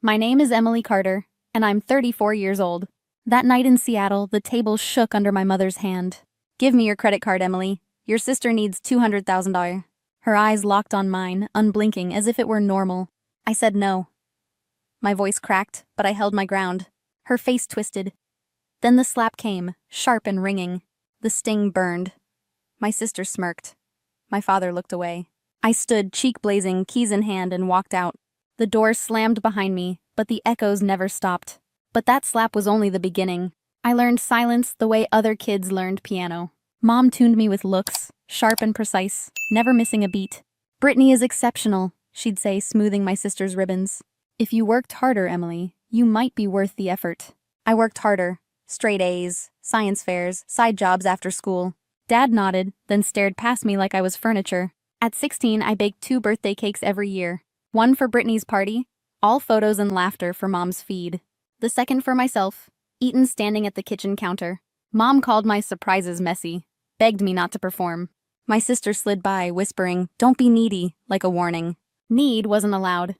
My name is Emily Carter, and I'm 34 years old. That night in Seattle, the table shook under my mother's hand. Give me your credit card, Emily. Your sister needs $200,000. Her eyes locked on mine, unblinking, as if it were normal. I said no. My voice cracked, but I held my ground. Her face twisted. Then the slap came, sharp and ringing. The sting burned. My sister smirked. My father looked away. I stood, cheek blazing, keys in hand, and walked out. The door slammed behind me, but the echoes never stopped. But that slap was only the beginning. I learned silence the way other kids learned piano. Mom tuned me with looks, sharp and precise, never missing a beat. "Brittany is exceptional," she'd say, smoothing my sister's ribbons. "If you worked harder, Emily, you might be worth the effort." I worked harder. Straight A's, science fairs, side jobs after school. Dad nodded, then stared past me like I was furniture. At 16, I baked 2 birthday cakes every year. One for Brittany's party, all photos and laughter for Mom's feed. The second for myself, eaten standing at the kitchen counter. Mom called my surprises messy, begged me not to perform. My sister slid by, whispering, "Don't be needy," like a warning. Need wasn't allowed.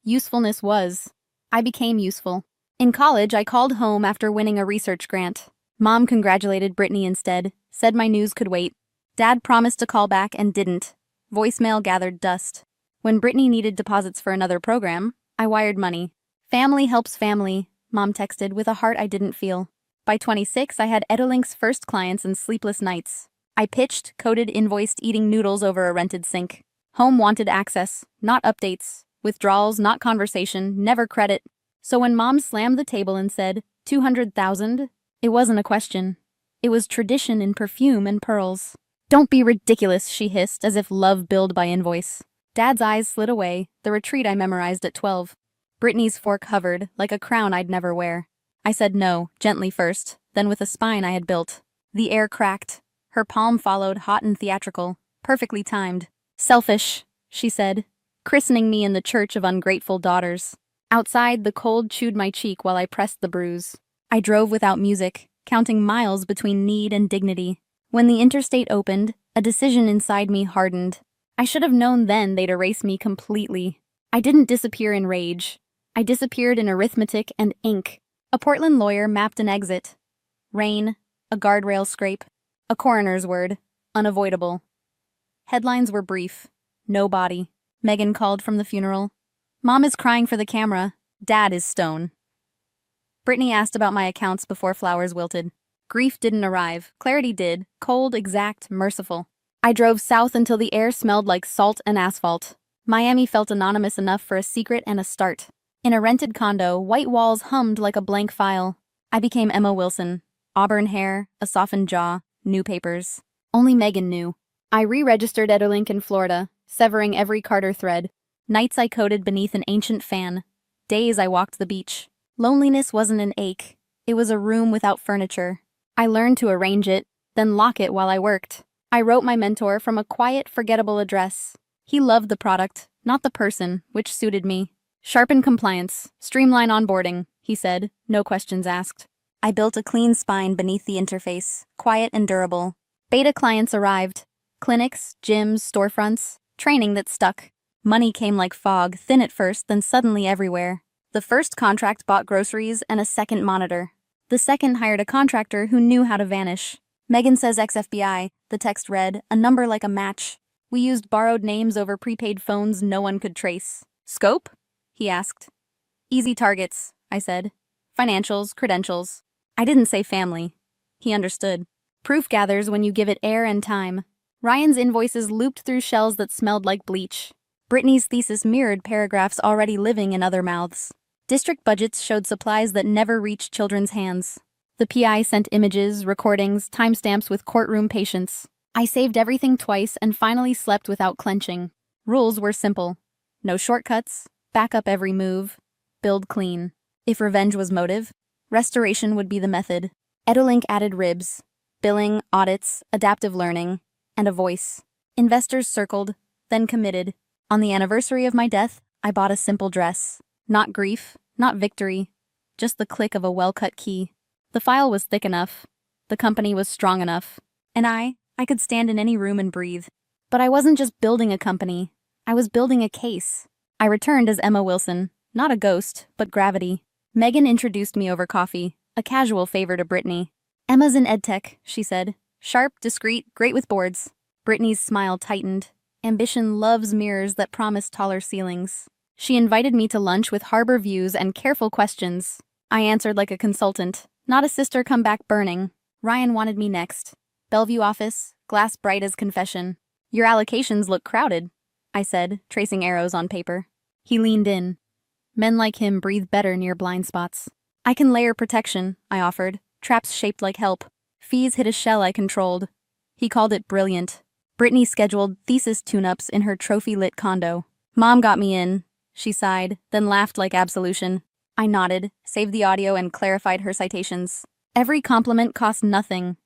Usefulness was. I became useful. In college, I called home after winning a research grant. Mom congratulated Brittany instead, said my news could wait. Dad promised to call back and didn't. Voicemail gathered dust. When Brittany needed deposits for another program, I wired money. "Family helps family," Mom texted with a heart I didn't feel. By 26, I had Edolink's first clients and sleepless nights. I pitched, coded, invoiced, eating noodles over a rented sink. Home wanted access, not updates. Withdrawals, not conversation, never credit. So when Mom slammed the table and said, 200,000, it wasn't a question. It was tradition in perfume and pearls. "Don't be ridiculous," she hissed, as if love billed by invoice. Dad's eyes slid away, the retreat I memorized at 12. Brittany's fork hovered, like a crown I'd never wear. I said no, gently first, then with a spine I had built. The air cracked. Her palm followed, hot and theatrical, perfectly timed. "Selfish," she said, christening me in the church of ungrateful daughters. Outside, the cold chewed my cheek while I pressed the bruise. I drove without music, counting miles between need and dignity. When the interstate opened, a decision inside me hardened. I should have known then they'd erase me completely. I didn't disappear in rage. I disappeared in arithmetic and ink. A Portland lawyer mapped an exit. Rain, a guardrail scrape, a coroner's word, unavoidable. Headlines were brief. No body. Megan called from the funeral. Mom is crying for the camera. Dad is stone. Brittany asked about my accounts before flowers wilted. Grief didn't arrive. Clarity did. Cold, exact, merciful. I drove south until the air smelled like salt and asphalt. Miami felt anonymous enough for a secret and a start. In a rented condo, white walls hummed like a blank file. I became Emma Wilson. Auburn hair, a softened jaw, new papers. Only Megan knew. I re-registered Edolink in Florida, severing every Carter thread. Nights I coded beneath an ancient fan. Days I walked the beach. Loneliness wasn't an ache. It was a room without furniture. I learned to arrange it, then lock it while I worked. I wrote my mentor from a quiet, forgettable address. He loved the product, not the person, which suited me. "Sharpen compliance, streamline onboarding," he said, no questions asked. I built a clean spine beneath the interface, quiet and durable. Beta clients arrived. Clinics, gyms, storefronts, training that stuck. Money came like fog, thin at first, then suddenly everywhere. The first contract bought groceries and a second monitor. The second hired a contractor who knew how to vanish. "Megan says ex-FBI," the text read, a number like a match. We used borrowed names over prepaid phones no one could trace. "Scope?" he asked. "Easy targets," I said. "Financials, credentials." I didn't say family. He understood. Proof gathers when you give it air and time. Ryan's invoices looped through shells that smelled like bleach. Brittany's thesis mirrored paragraphs already living in other mouths. District budgets showed supplies that never reached children's hands. The PI sent images, recordings, timestamps with courtroom patience. I saved everything twice and finally slept without clenching. Rules were simple. No shortcuts, back up every move, build clean. If revenge was motive, restoration would be the method. Edolink added ribs, billing, audits, adaptive learning, and a voice. Investors circled, then committed. On the anniversary of my death, I bought a simple dress. Not grief, not victory, just the click of a well-cut key. The file was thick enough. The company was strong enough. And I could stand in any room and breathe. But I wasn't just building a company. I was building a case. I returned as Emma Wilson, Not a ghost, but gravity. Megan introduced me over coffee, a casual favor to Brittany. Emma's in EdTech, she said. Sharp, discreet, great with boards. Brittany's smile tightened. Ambition loves mirrors that promise taller ceilings. She invited me to lunch with harbor views and careful questions. I answered like a consultant, not a sister come back burning. Ryan wanted me next. Bellevue office, glass bright as confession. Your allocations look crowded, I said, tracing arrows on paper. He leaned in. Men like him breathe better near blind spots. I can layer protection, I offered, traps shaped like help. Fees hit a shell I controlled. He called it brilliant. Brittany scheduled thesis tune-ups in her trophy-lit condo. Mom got me in, she sighed, then laughed like absolution. I nodded, saved the audio, and clarified her citations. Every compliment cost nothing.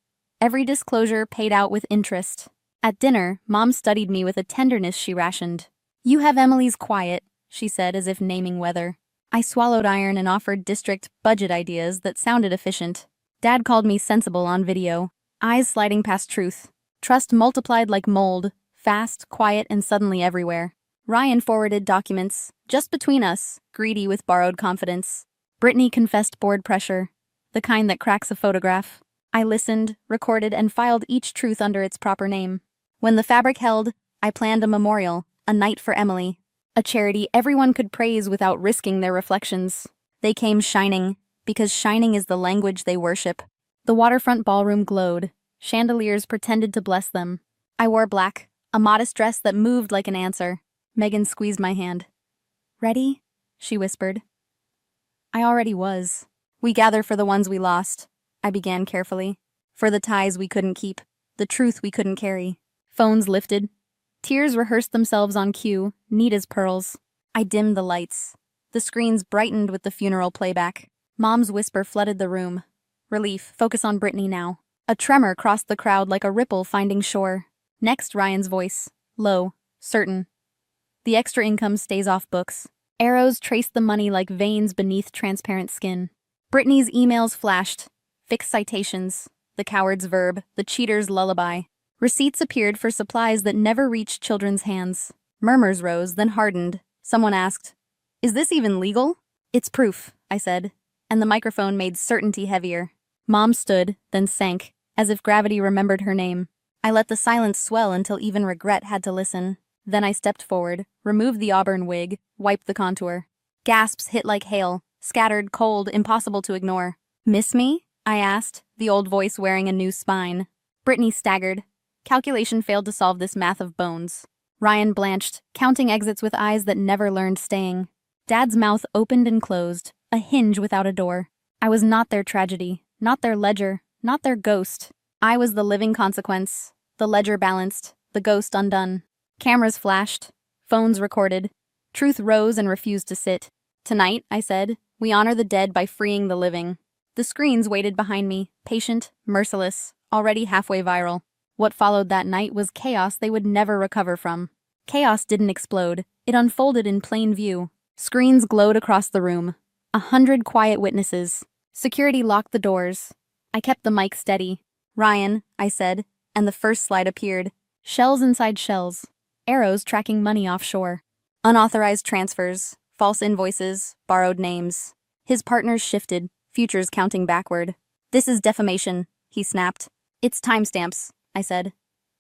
Every disclosure paid out with interest. At dinner, Mom studied me with a tenderness she rationed. You have Emily's quiet, she said as if naming weather. I swallowed iron and offered district budget ideas that sounded efficient. Dad called me sensible on video, eyes sliding past truth. Trust multiplied like mold, fast, quiet, and suddenly everywhere. Ryan forwarded documents, just between us, greedy with borrowed confidence. Brittany confessed board pressure, the kind that cracks a photograph. I listened, recorded, and filed each truth under its proper name. When the fabric held, I planned a memorial, a night for Emily, a charity everyone could praise without risking their reflections. They came shining, because shining is the language they worship. The waterfront ballroom glowed. Chandeliers pretended to bless them. I wore black, a modest dress that moved like an answer. Megan squeezed my hand. Ready? She whispered. I already was. We gather for the ones we lost, I began carefully. For the ties we couldn't keep, the truth we couldn't carry. Phones lifted. Tears rehearsed themselves on cue, neat as pearls. I dimmed the lights. The screens brightened with the funeral playback. Mom's whisper flooded the room. Relief, focus on Brittany now. A tremor crossed the crowd like a ripple finding shore. Next, Ryan's voice. Low, certain. The extra income stays off books. Arrows traced the money like veins beneath transparent skin. Brittany's emails flashed. Fixed citations. The coward's verb, the cheater's lullaby. Receipts appeared for supplies that never reached children's hands. Murmurs rose, then hardened. Someone asked, "Is this even legal?" "It's proof," I said, and the microphone made certainty heavier. Mom stood, then sank, as if gravity remembered her name. I let the silence swell until even regret had to listen. Then I stepped forward, removed the auburn wig, wiped the contour. Gasps hit like hail, scattered, cold, impossible to ignore. "Miss me?" I asked, the old voice wearing a new spine. Brittany staggered. Calculation failed to solve this math of bones. Ryan blanched, counting exits with eyes that never learned staying. Dad's mouth opened and closed, a hinge without a door. I was not their tragedy, not their ledger, not their ghost. I was the living consequence, the ledger balanced, the ghost undone. Cameras flashed, phones recorded. Truth rose and refused to sit. "Tonight," I said, "we honor the dead by freeing the living." The screens waited behind me, patient, merciless, already halfway viral. What followed that night was chaos they would never recover from. Chaos didn't explode. It unfolded in plain view. Screens glowed across the room. 100 quiet witnesses. Security locked the doors. I kept the mic steady. "Ryan," I said, and the first slide appeared. Shells inside shells. Arrows tracking money offshore. Unauthorized transfers. False invoices. Borrowed names. His partners shifted, futures counting backward. "This is defamation," he snapped. "It's timestamps," I said.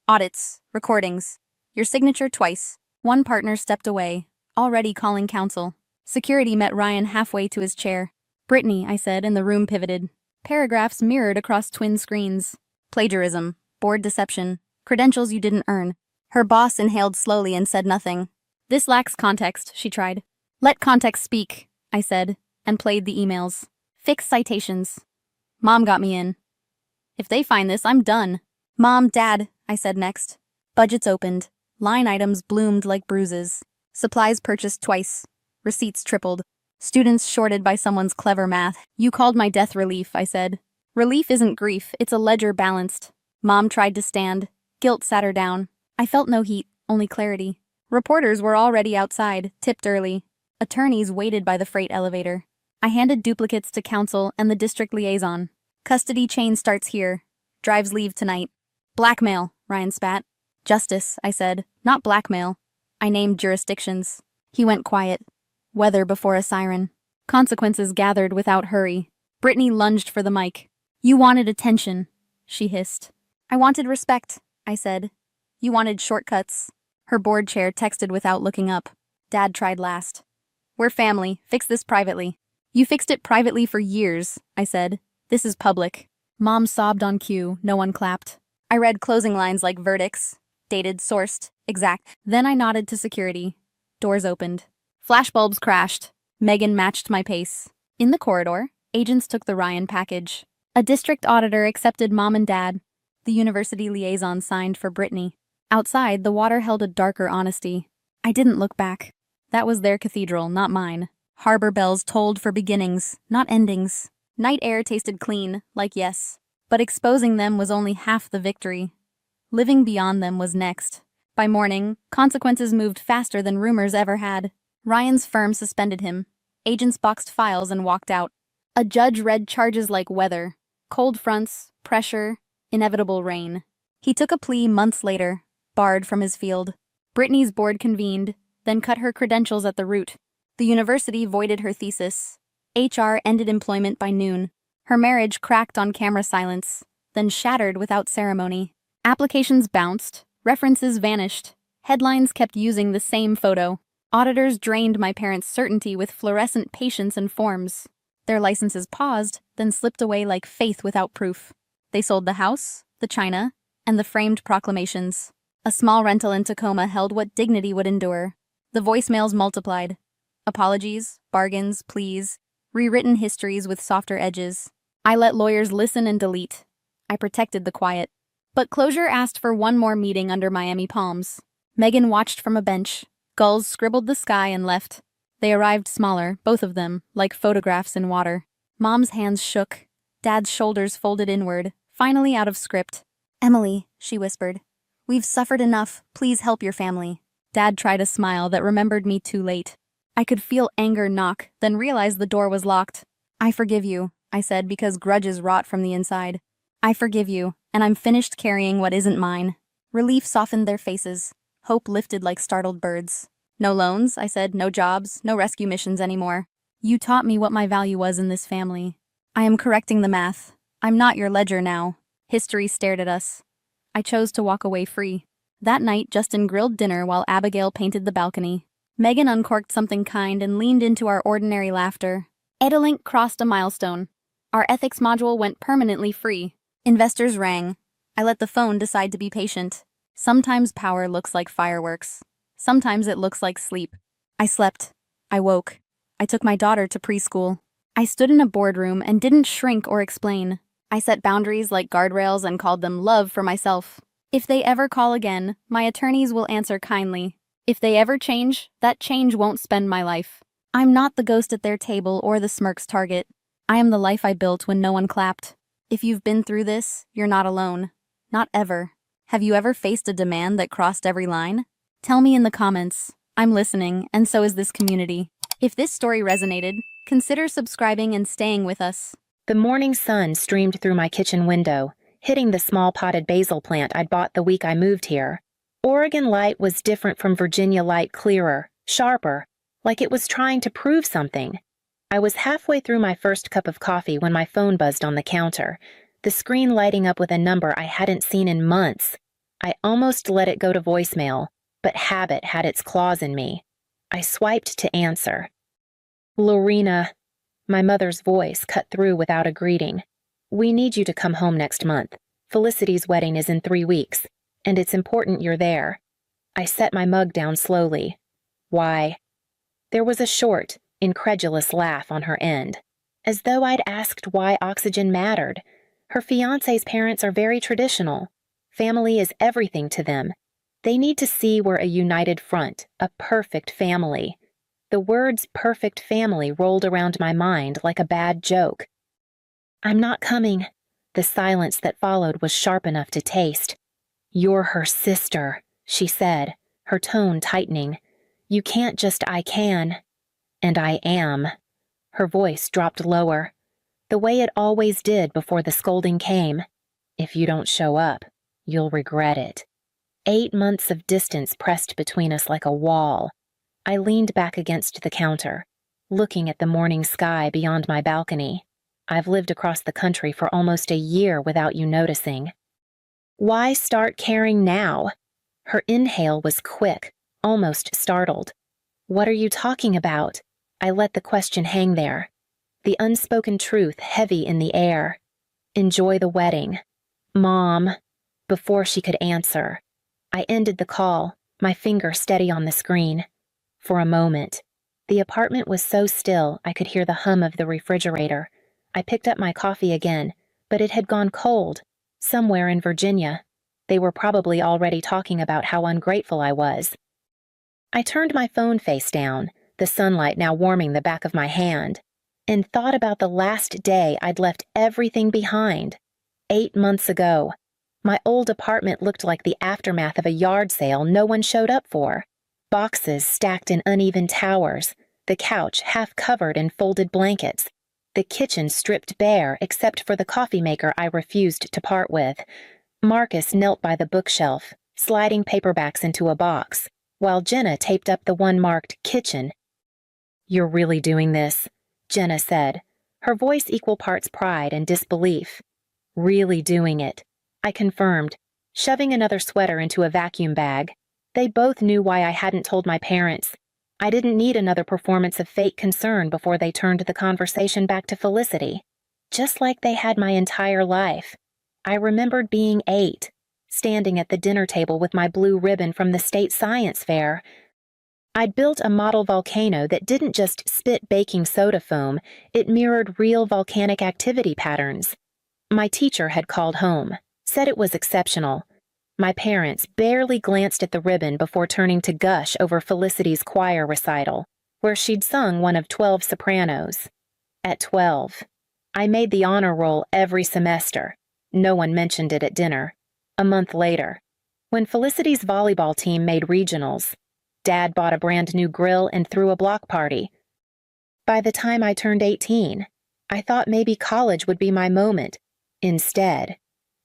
"Audits. Recordings. Your signature twice." One partner stepped away, already calling counsel. Security met Ryan halfway to his chair. "Brittany," I said, and the room pivoted. Paragraphs mirrored across twin screens. Plagiarism. Board deception. Credentials you didn't earn. Her boss inhaled slowly and said nothing. "This lacks context," she tried. "Let context speak," I said, and played the emails. "Fix citations." Mom got me in. "If they find this, I'm done." "Mom, Dad," I said next. Budgets opened. Line items bloomed like bruises. Supplies purchased twice. Receipts tripled. Students shorted by someone's clever math. "You called my death relief," I said. "Relief isn't grief, it's a ledger balanced." Mom tried to stand. Guilt sat her down. I felt no heat, only clarity. Reporters were already outside, tipped early. Attorneys waited by the freight elevator. I handed duplicates to counsel and the district liaison. "Custody chain starts here. Drives leave tonight." "Blackmail," Ryan spat. "Justice," I said, "not blackmail." I named jurisdictions. He went quiet. Weather before a siren. Consequences gathered without hurry. Brittany lunged for the mic. You wanted attention, she hissed. I wanted respect, I said. You wanted shortcuts. Her board chair texted without looking up. Dad tried last. We're family. Fix this privately. You fixed it privately for years, I said. This is public. Mom sobbed on cue. No one clapped. I read closing lines like verdicts. Dated, sourced, exact. Then I nodded to security. Doors opened. Flashbulbs crashed. Megan matched my pace. In the corridor, agents took the Ryan package. A district auditor accepted Mom and Dad. The university liaison signed for Brittany. Outside, the water held a darker honesty. I didn't look back. That was their cathedral, not mine. Harbor bells tolled for beginnings, not endings. Night air tasted clean, like yes. But exposing them was only half the victory. Living beyond them was next. By morning, consequences moved faster than rumors ever had. Ryan's firm suspended him. Agents boxed files and walked out. A judge read charges like weather, cold fronts, pressure, inevitable rain. He took a plea months later, barred from his field. Brittany's board convened, then cut her credentials at the root. The university voided her thesis. HR ended employment by noon. Her marriage cracked on camera silence, then shattered without ceremony. Applications bounced, references vanished. Headlines kept using the same photo. Auditors drained my parents' certainty with fluorescent patience and forms. Their licenses paused, then slipped away like faith without proof. They sold the house, the china, and the framed proclamations. A small rental in Tacoma held what dignity would endure. The voicemails multiplied. Apologies, bargains, pleas, rewritten histories with softer edges. I let lawyers listen and delete. I protected the quiet. But closure asked for one more meeting under Miami palms. Megan watched from a bench. Gulls scribbled the sky and left. They arrived smaller, both of them, like photographs in water. Mom's hands shook. Dad's shoulders folded inward, finally out of script. Emily, she whispered. We've suffered enough. Please help your family. Dad tried a smile that remembered me too late. I could feel anger knock, then realized the door was locked. I forgive you, I said, because grudges rot from the inside. I forgive you, and I'm finished carrying what isn't mine. Relief softened their faces. Hope lifted like startled birds. No loans, I said, no jobs, no rescue missions anymore. You taught me what my value was in this family. I am correcting the math. I'm not your ledger now. History stared at us. I chose to walk away free. That night, Justin grilled dinner while Abigail painted the balcony. Megan uncorked something kind and leaned into our ordinary laughter. Edalink crossed a milestone. Our ethics module went permanently free. Investors rang. I let the phone decide to be patient. Sometimes power looks like fireworks. Sometimes it looks like sleep. I slept. I woke. I took my daughter to preschool. I stood in a boardroom and didn't shrink or explain. I set boundaries like guardrails and called them love for myself. If they ever call again, my attorneys will answer kindly. If they ever change, that change won't spend my life. I'm not the ghost at their table or the smirk's target. I am the life I built when no one clapped. If you've been through this, you're not alone. Not ever. Have you ever faced a demand that crossed every line? Tell me in the comments. I'm listening, and so is this community. If this story resonated, consider subscribing and staying with us. The morning sun streamed through my kitchen window, hitting the small potted basil plant I'd bought the week I moved here. Oregon light was different from Virginia light, clearer, sharper, like it was trying to prove something. I was halfway through my first cup of coffee when my phone buzzed on the counter, the screen lighting up with a number I hadn't seen in months. I almost let it go to voicemail, but habit had its claws in me. I swiped to answer. Lorena, my mother's voice cut through without a greeting. We need you to come home next month. Felicity's wedding is in 3 weeks, and it's important you're there. I set my mug down slowly. Why? There was a short, incredulous laugh on her end, as though I'd asked why oxygen mattered. Her fiancé's parents are very traditional. Family is everything to them. They need to see we're a united front, a perfect family. The words perfect family rolled around my mind like a bad joke. I'm not coming. The silence that followed was sharp enough to taste. You're her sister, she said, her tone tightening. You can't just I can. And I am. Her voice dropped lower, the way it always did before the scolding came. If you don't show up, you'll regret it. 8 months of distance pressed between us like a wall. I leaned back against the counter, looking at the morning sky beyond my balcony. I've lived across the country for almost a year without you noticing. Why start caring now? Her inhale was quick, almost startled. What are you talking about? I let the question hang there, the unspoken truth heavy in the air. Enjoy the wedding. Mom. Before she could answer, I ended the call, my finger steady on the screen. For a moment, the apartment was so still I could hear the hum of the refrigerator. I picked up my coffee again, but it had gone cold, somewhere in Virginia. They were probably already talking about how ungrateful I was. I turned my phone face down, the sunlight now warming the back of my hand, and thought about the last day I'd left everything behind. 8 months ago, my old apartment looked like the aftermath of a yard sale no one showed up for. Boxes stacked in uneven towers, the couch half covered in folded blankets, the kitchen stripped bare except for the coffee maker I refused to part with. Marcus knelt by the bookshelf, sliding paperbacks into a box, while Jenna taped up the one marked kitchen. "You're really doing this," Jenna said, her voice equal parts pride and disbelief. "Really doing it," I confirmed, shoving another sweater into a vacuum bag. They both knew why I hadn't told my parents. I didn't need another performance of fake concern before they turned the conversation back to Felicity. Just like they had my entire life. I remembered being 8, standing at the dinner table with my blue ribbon from the state science fair. I'd built a model volcano that didn't just spit baking soda foam, it mirrored real volcanic activity patterns. My teacher had called home, said it was exceptional. My parents barely glanced at the ribbon before turning to gush over Felicity's choir recital, where she'd sung one of 12 sopranos. At 12, I made the honor roll every semester. No one mentioned it at dinner. A month later, when Felicity's volleyball team made regionals, Dad bought a brand new grill and threw a block party. By the time I turned 18, I thought maybe college would be my moment. Instead,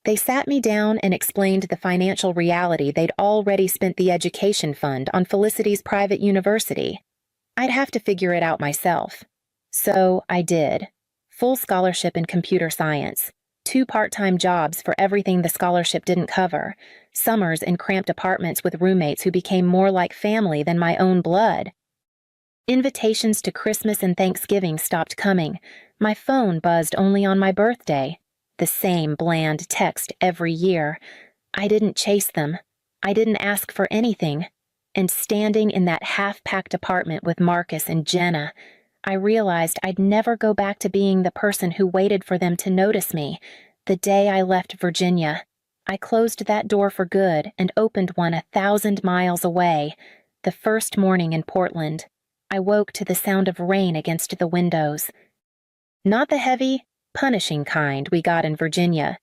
they sat me down and explained the financial reality they'd already spent the education fund on Felicity's private university. I'd have to figure it out myself. So I did. Full scholarship in computer science, 2 part-time jobs for everything the scholarship didn't cover, summers in cramped apartments with roommates who became more like family than my own blood. Invitations to Christmas and Thanksgiving stopped coming. My phone buzzed only on my birthday. The same bland text every year. I didn't chase them. I didn't ask for anything. And standing in that half-packed apartment with Marcus and Jenna, I realized I'd never go back to being the person who waited for them to notice me. The day I left Virginia, I closed that door for good and opened one 1,000 miles away. The first morning in Portland, I woke to the sound of rain against the windows. Not the heavy, punishing kind we got in Virginia,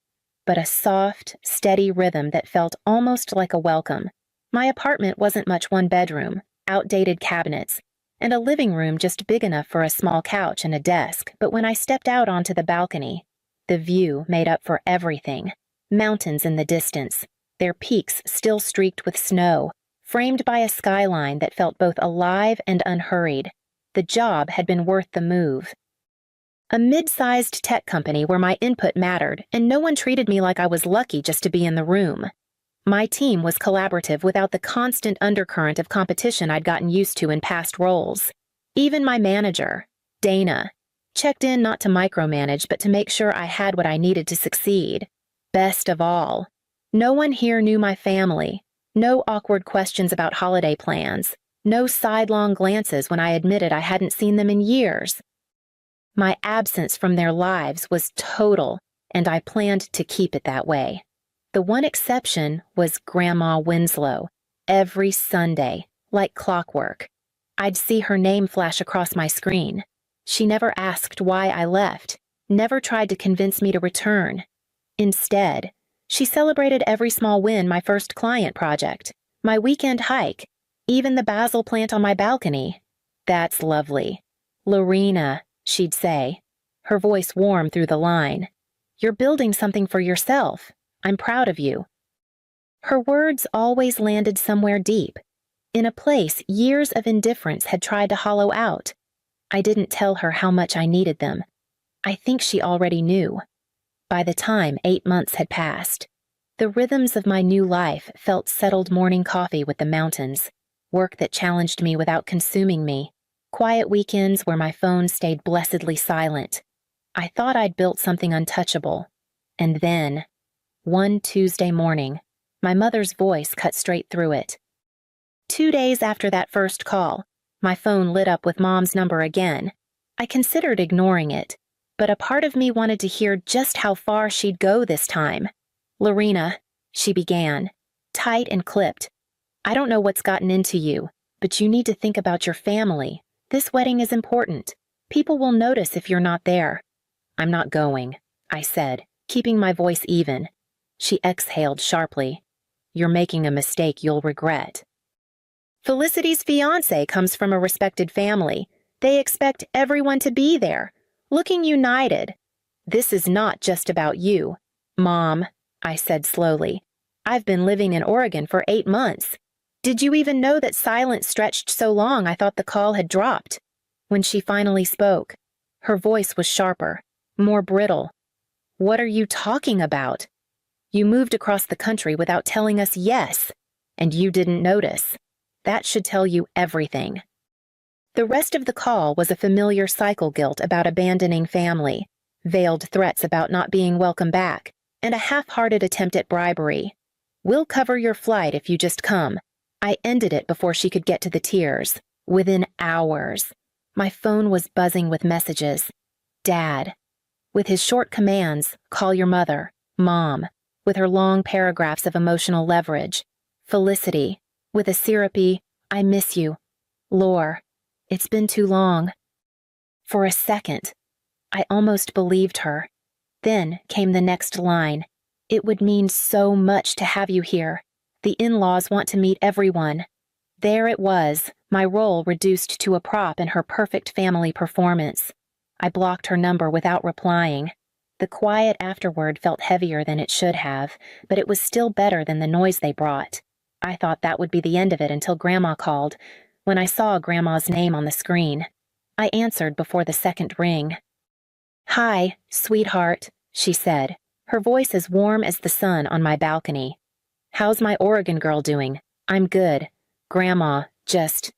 but a soft, steady rhythm that felt almost like a welcome. My apartment wasn't much one bedroom, outdated cabinets, and a living room just big enough for a small couch and a desk, but when I stepped out onto the balcony, the view made up for everything. Mountains in the distance, their peaks still streaked with snow, framed by a skyline that felt both alive and unhurried. The job had been worth the move. A mid-sized tech company where my input mattered, and no one treated me like I was lucky just to be in the room. My team was collaborative without the constant undercurrent of competition I'd gotten used to in past roles. Even my manager, Dana, checked in not to micromanage but to make sure I had what I needed to succeed. Best of all, no one here knew my family. No awkward questions about holiday plans. No sidelong glances when I admitted I hadn't seen them in years. My absence from their lives was total, and I planned to keep it that way. The one exception was Grandma Winslow. Every Sunday, like clockwork, I'd see her name flash across my screen. She never asked why I left, never tried to convince me to return. Instead, she celebrated every small win, my first client project, my weekend hike, even the basil plant on my balcony. "That's lovely. Lorena," she'd say, her voice warm through the line. "You're building something for yourself. I'm proud of you." Her words always landed somewhere deep. in a place years of indifference had tried to hollow out. I didn't tell her how much I needed them. I think she already knew. By the time 8 months had passed, the rhythms of my new life felt settled morning coffee with the mountains, work that challenged me without consuming me, quiet weekends where my phone stayed blessedly silent. I thought I'd built something untouchable. And then, one Tuesday morning, my mother's voice cut straight through it. 2 days after that first call, my phone lit up with Mom's number again. I considered ignoring it, but a part of me wanted to hear just how far she'd go this time. "Lorena," she began, tight and clipped. "I don't know what's gotten into you, but you need to think about your family. This wedding is important. People will notice if you're not there." "I'm not going," I said, keeping my voice even. She exhaled sharply. "You're making a mistake you'll regret." Felicity's fiancé comes from a respected family. They expect everyone to be there, looking united. "This is not just about you, Mom," I said slowly. "I've been living in Oregon for 8 months. Did you even know that silence stretched so long I thought the call had dropped?" When she finally spoke, her voice was sharper, more brittle. "What are you talking about? You moved across the country without telling us yes, and you didn't notice. That should tell you everything." The rest of the call was a familiar cycle guilt about abandoning family, veiled threats about not being welcome back, and a half-hearted attempt at bribery. "We'll cover your flight if you just come." I ended it before she could get to the tears. Within hours, my phone was buzzing with messages. Dad, with his short commands, "Call your mother." Mom, with her long paragraphs of emotional leverage. Felicity, with a syrupy, "I miss you." Lore, "It's been too long." For a second, I almost believed her. Then came the next line. "It would mean so much to have you here. The in-laws want to meet everyone." There it was, my role reduced to a prop in her perfect family performance. I blocked her number without replying. The quiet afterward felt heavier than it should have, but it was still better than the noise they brought. I thought that would be the end of it until Grandma called, when I saw Grandma's name on the screen. I answered before the second ring. "Hi, sweetheart," she said, her voice as warm as the sun on my balcony. "How's my Oregon girl doing?" "I'm good. Grandma, just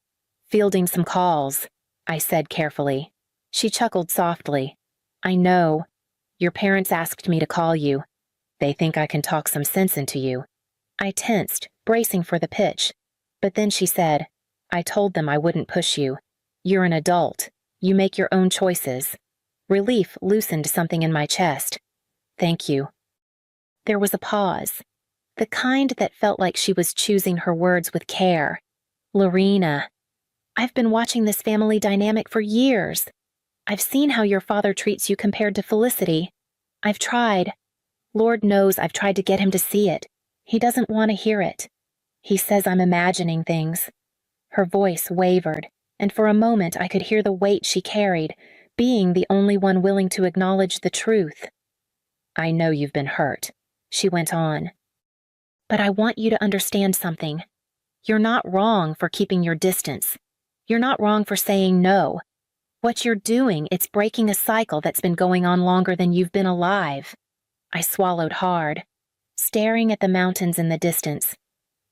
fielding some calls," I said carefully. She chuckled softly. "I know. Your parents asked me to call you. They think I can talk some sense into you." I tensed, bracing for the pitch. But then she said, "I told them I wouldn't push you. You're an adult. You make your own choices." Relief loosened something in my chest. "Thank you." There was a pause, the kind that felt like she was choosing her words with care. "Lorena, I've been watching this family dynamic for years. I've seen how your father treats you compared to Felicity. I've tried. Lord knows I've tried to get him to see it. He doesn't want to hear it. He says I'm imagining things." Her voice wavered, and for a moment I could hear the weight she carried, being the only one willing to acknowledge the truth. "I know you've been hurt," she went on. "But I want you to understand something. You're not wrong for keeping your distance. You're not wrong for saying no. What you're doing, it's breaking a cycle that's been going on longer than you've been alive." I swallowed hard, staring at the mountains in the distance.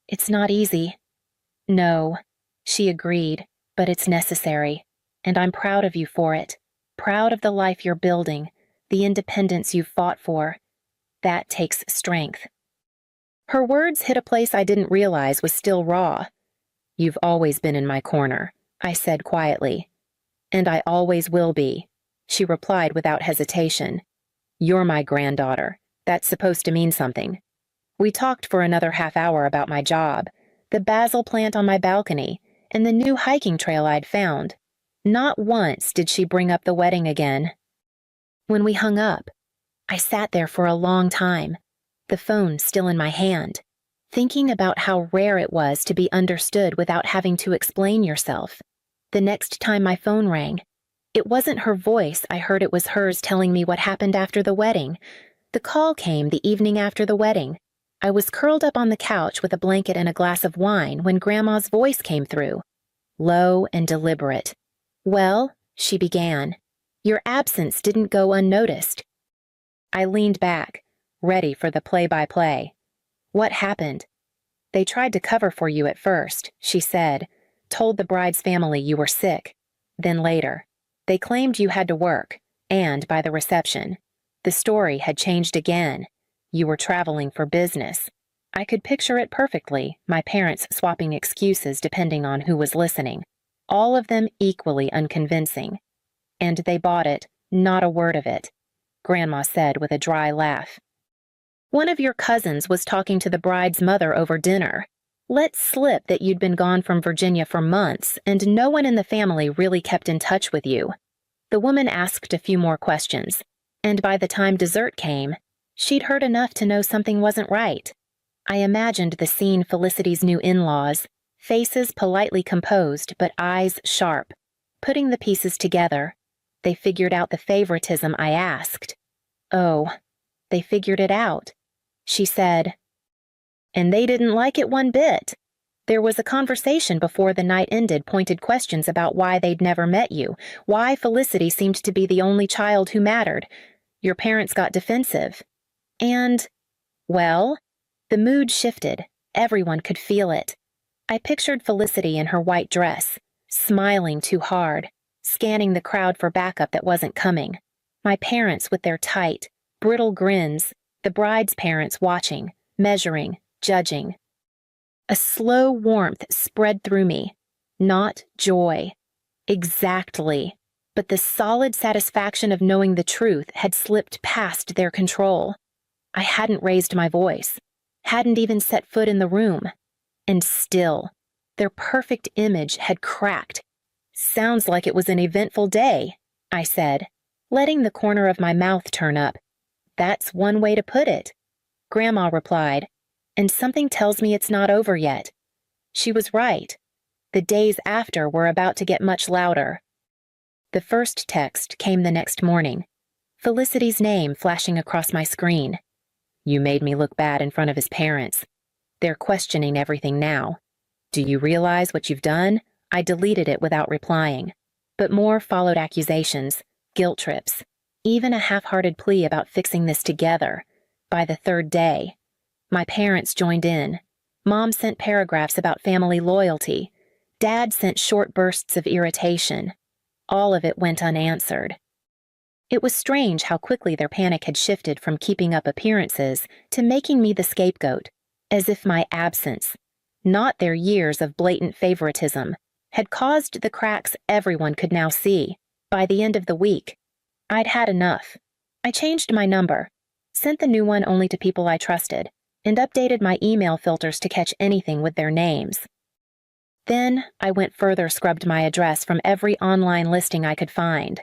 "It's not easy." "No," she agreed, "but it's necessary. And I'm proud of you for it. Proud of the life you're building, the independence you've fought for. That takes strength." Her words hit a place I didn't realize was still raw. "You've always been in my corner," I said quietly. "And I always will be," she replied without hesitation. "You're my granddaughter. That's supposed to mean something." We talked for another half hour about my job, the basil plant on my balcony, and the new hiking trail I'd found. Not once did she bring up the wedding again. When we hung up, I sat there for a long time, the phone still in my hand, thinking about how rare it was to be understood without having to explain yourself. The next time my phone rang, it wasn't her voice. I heard it was hers telling me what happened after the wedding. The call came the evening after the wedding. I was curled up on the couch with a blanket and a glass of wine when Grandma's voice came through, low and deliberate. "Well," she began, "your absence didn't go unnoticed." I leaned back, ready for the play-by-play. "What happened?" "They tried to cover for you at first," she said, "told the bride's family you were sick. Then later, they claimed you had to work, and by the reception, the story had changed again. You were traveling for business." I could picture it perfectly, my parents swapping excuses depending on who was listening, all of them equally unconvincing. "And they bought it, not a word of it," Grandma said with a dry laugh. "One of your cousins was talking to the bride's mother over dinner. Let slip that you'd been gone from Virginia for months, and no one in the family really kept in touch with you." The woman asked a few more questions, and by the time dessert came, she'd heard enough to know something wasn't right. I imagined the scene Felicity's new in-laws, faces politely composed but eyes sharp, putting the pieces together. They figured out the favoritism I asked. Oh, they figured it out. She said, "And they didn't like it one bit. There was a conversation before the night ended, pointed questions about why they'd never met you, why Felicity seemed to be the only child who mattered. Your parents got defensive. And, well, the mood shifted. Everyone could feel it. I pictured Felicity in her white dress, smiling too hard, scanning the crowd for backup that wasn't coming. My parents with their tight, brittle grins, the bride's parents watching, measuring, judging. A slow warmth spread through me. Not joy. Exactly. But the solid satisfaction of knowing the truth had slipped past their control. I hadn't raised my voice, hadn't even set foot in the room. And still, their perfect image had cracked. "Sounds like it was an eventful day," I said, letting the corner of my mouth turn up. "That's one way to put it." Grandma replied, "And something tells me it's not over yet." She was right. The days after were about to get much louder. The first text came the next morning, Felicity's name flashing across my screen. "You made me look bad in front of his parents. They're questioning everything now. Do you realize what you've done?" I deleted it without replying. But more followed accusations, guilt trips, even a half-hearted plea about fixing this together. By the third day, my parents joined in. Mom sent paragraphs about family loyalty. Dad sent short bursts of irritation. All of it went unanswered. It was strange how quickly their panic had shifted from keeping up appearances to making me the scapegoat, as if my absence, not their years of blatant favoritism, had caused the cracks everyone could now see. By the end of the week, I'd had enough. I changed my number, sent the new one only to people I trusted, and updated my email filters to catch anything with their names. Then I went further, scrubbed my address from every online listing I could find,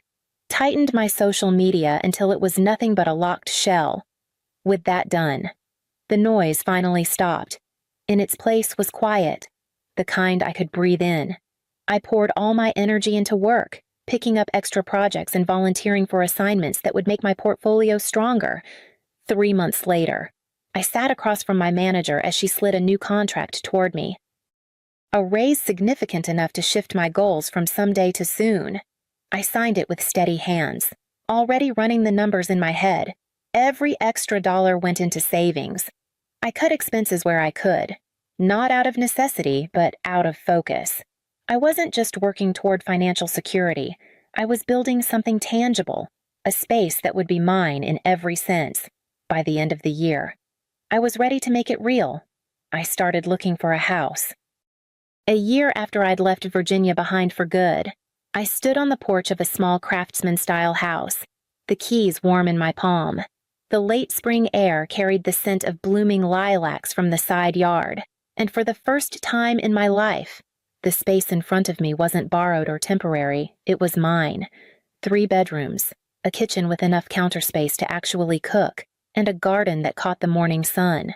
tightened my social media until it was nothing but a locked shell. With that done, the noise finally stopped. In its place was quiet, the kind I could breathe in. I poured all my energy into work, picking up extra projects and volunteering for assignments that would make my portfolio stronger. 3 months later, I sat across from my manager as she slid a new contract toward me. A raise significant enough to shift my goals from someday to soon. I signed it with steady hands, already running the numbers in my head. Every extra dollar went into savings. I cut expenses where I could, not out of necessity, but out of focus. I wasn't just working toward financial security. I was building something tangible, a space that would be mine in every sense. By the end of the year, I was ready to make it real. I started looking for a house. A year after I'd left Virginia behind for good, I stood on the porch of a small craftsman-style house, the keys warm in my palm. The late spring air carried the scent of blooming lilacs from the side yard, and for the first time in my life, the space in front of me wasn't borrowed or temporary, it was mine. 3 bedrooms, a kitchen with enough counter space to actually cook, and a garden that caught the morning sun.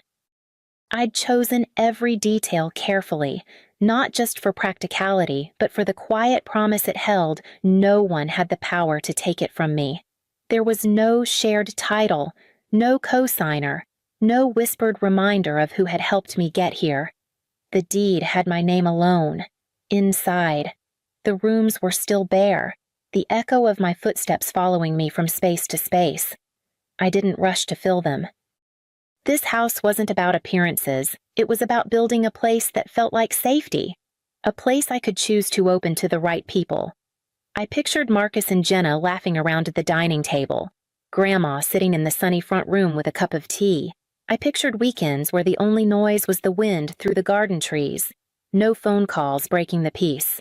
I'd chosen every detail carefully, not just for practicality, but for the quiet promise it held no one had the power to take it from me. There was no shared title, no co-signer, No whispered reminder of who had helped me get here. The deed had my name alone. Inside. The rooms were still bare, the echo of my footsteps following me from space to space. I didn't rush to fill them. This house wasn't about appearances. It was about building a place that felt like safety. A place I could choose to open to the right people. I pictured Marcus and Jenna laughing around at the dining table. Grandma sitting in the sunny front room with a cup of tea. I pictured weekends where the only noise was the wind through the garden trees. No phone calls breaking the peace.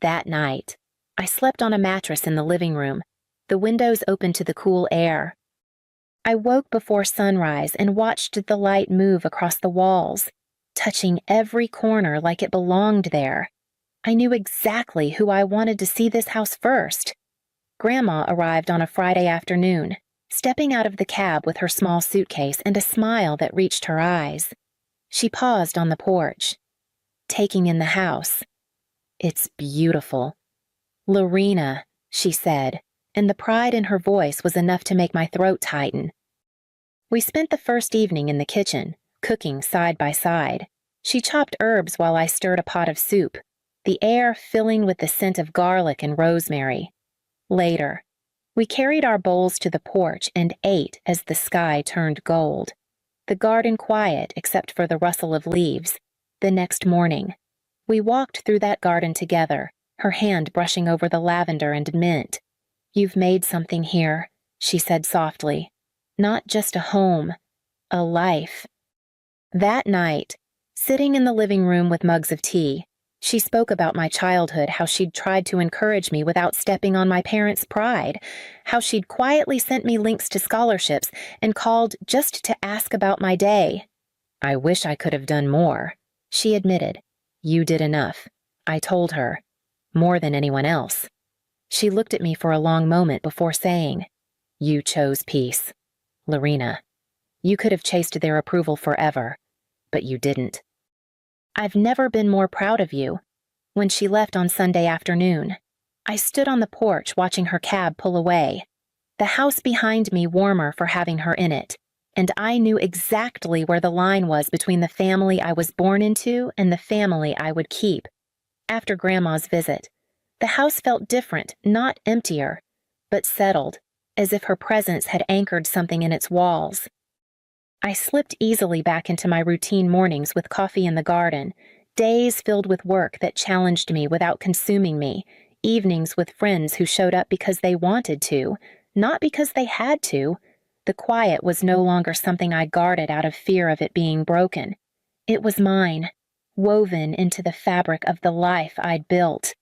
That night, I slept on a mattress in the living room, the windows open to the cool air. I woke before sunrise and watched the light move across the walls, touching every corner like it belonged there. I knew exactly who I wanted to see this house first. Grandma arrived on a Friday afternoon, stepping out of the cab with her small suitcase and a smile that reached her eyes. She paused on the porch, taking in the house. "It's beautiful." "Lorena," she said, and the pride in her voice was enough to make my throat tighten. We spent the first evening in the kitchen, cooking side by side. She chopped herbs while I stirred a pot of soup, the air filling with the scent of garlic and rosemary. Later, we carried our bowls to the porch and ate as the sky turned gold. The garden quiet except for the rustle of leaves. The next morning, we walked through that garden together, her hand brushing over the lavender and mint. "You've made something here," she said softly. "Not just a home, a life." That night, sitting in the living room with mugs of tea, she spoke about my childhood, how she'd tried to encourage me without stepping on my parents' pride, how she'd quietly sent me links to scholarships and called just to ask about my day. "I wish I could have done more," she admitted. "You did enough," I told her. "More than anyone else." She looked at me for a long moment before saying, "You chose peace. Lorena, you could have chased their approval forever, but you didn't. I've never been more proud of you." When she left on Sunday afternoon, I stood on the porch watching her cab pull away, the house behind me warmer for having her in it, and I knew exactly where the line was between the family I was born into and the family I would keep. After Grandma's visit, the house felt different, not emptier, but settled, as if her presence had anchored something in its walls. I slipped easily back into my routine mornings with coffee in the garden, days filled with work that challenged me without consuming me, evenings with friends who showed up because they wanted to, not because they had to. The quiet was no longer something I guarded out of fear of it being broken. It was mine, woven into the fabric of the life I'd built.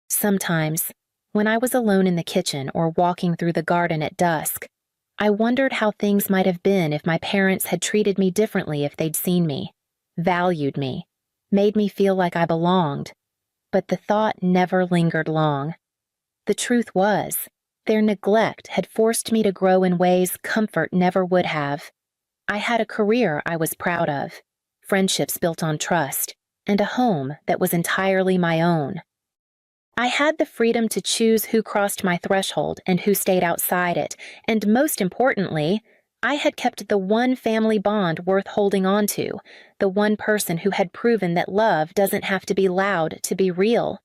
Sometimes, when I was alone in the kitchen or walking through the garden at dusk, I wondered how things might have been if my parents had treated me differently if they'd seen me, valued me, made me feel like I belonged. But the thought never lingered long. The truth was, their neglect had forced me to grow in ways comfort never would have. I had a career I was proud of, friendships built on trust, and a home that was entirely my own. I had the freedom to choose who crossed my threshold and who stayed outside it, and most importantly, I had kept the one family bond worth holding on to, the one person who had proven that love doesn't have to be loud to be real.